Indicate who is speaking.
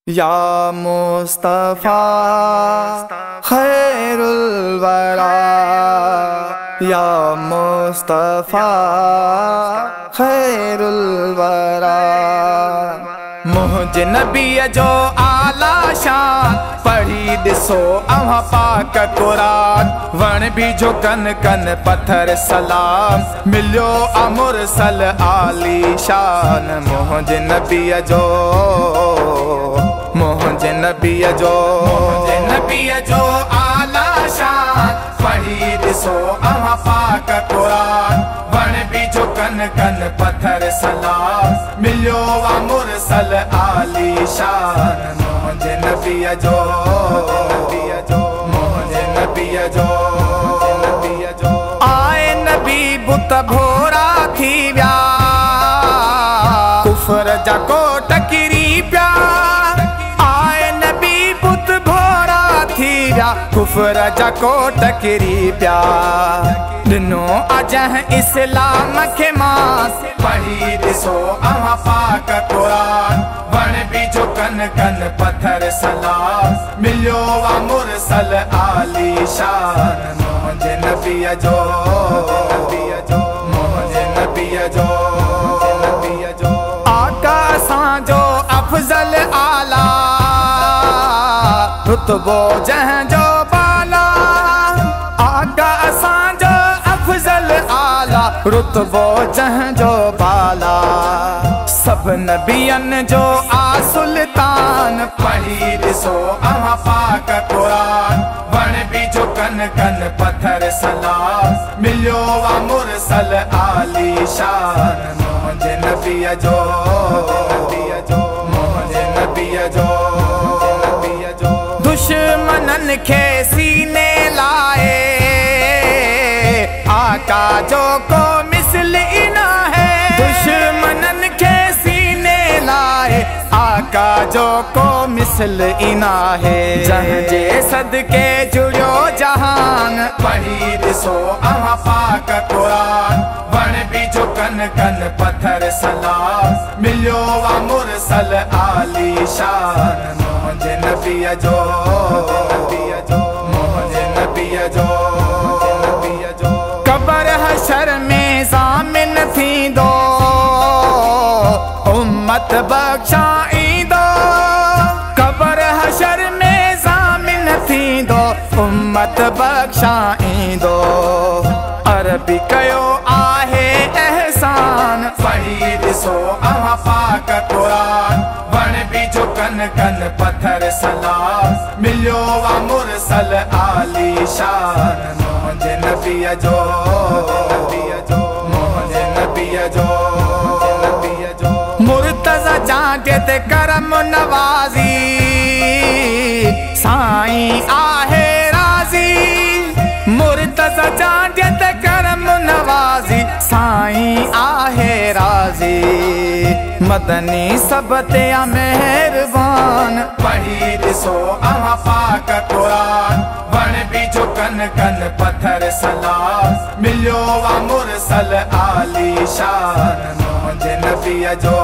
Speaker 1: या मुस्तफा खैरुल वरा, या मुस्तफा खैरुल वरा। मुझे नबी जो आला शान पढ़ी ॾिसो अव्हां पाक कुरान। वण भी जो कन कन पत्थर सलाम मिलियो मुरसल आली शान। मुझे नबी जो आला शान पढ़ी ॾिसो अव्हां पाक कुरान। वण भी जो कन कन पत्थर सलाम मिलियो मुरसल आली शान। मुझे नबी जो आए नबी बुत भोरा थी विया, कुफर जा कोट किरी पिया। आए नबी बुत भोरा थी विया, कुफर जा कोट किरी पिया। ॾिनो अजह इस्लाम खे मास पढ़ी ॾिसो अव्हां पाक कुरान। वण भी जो कन कन पत्थर सलाम मिलियो मुरसल आली शान। मुझे नबी जो आका असांजो अफजल आला, रुतबो जंहिंजो बाला। आका असांजो अफजल आला, रुतबो जंहिंजो बाला। सब नबियन जो आ सुल्तान पढ़ी ॾिसो अव्हां पाक कुरान। वण भी जो कन कन पत्थर सलाम मिलियो मुरसल आली शान। मुझे नबी जो दुश्मनन खे सीने लाए, आका जो को मिसल ई न है। दुश्मनन के सीने लाए, आका जो को मिसल ई न है। जंहिंजे सदके जुड़ियो जहान पढ़ी ॾिसो अव्हां पाक कुरान। वण भी जो कन कन पत्थर सलाम मिलियो मुरसल आली शान। मुझे नबी जो कबर हशर में ज़ामिन थींदो, उम्मत बख्शाईंदो। कबर हशर में ज़ामिन थींदो, उम्मत बख्शाईंदो। अरबी कयो आहे एहसान पढ़ी ॾिसो अव्हां पाक कुरान। वण भी जो कन कन पत्थर सलाम मिलियो मुरसल आली शान। मुझे नबी जो मुर्तज़ा जांटे ते करम नवाज़ी, साईं आहे राज़ी। मुर्तज़ा जांटे ते करम नवाज़ी, साईं आहे राज़ी। मदनी सब ते मेहरबान पढ़ी ॾिसो अव्हां पाक कुरान। वण भी जो कन कन पत्थर सलाम मिलियो मुरसल आली शान। मुझे नबी जो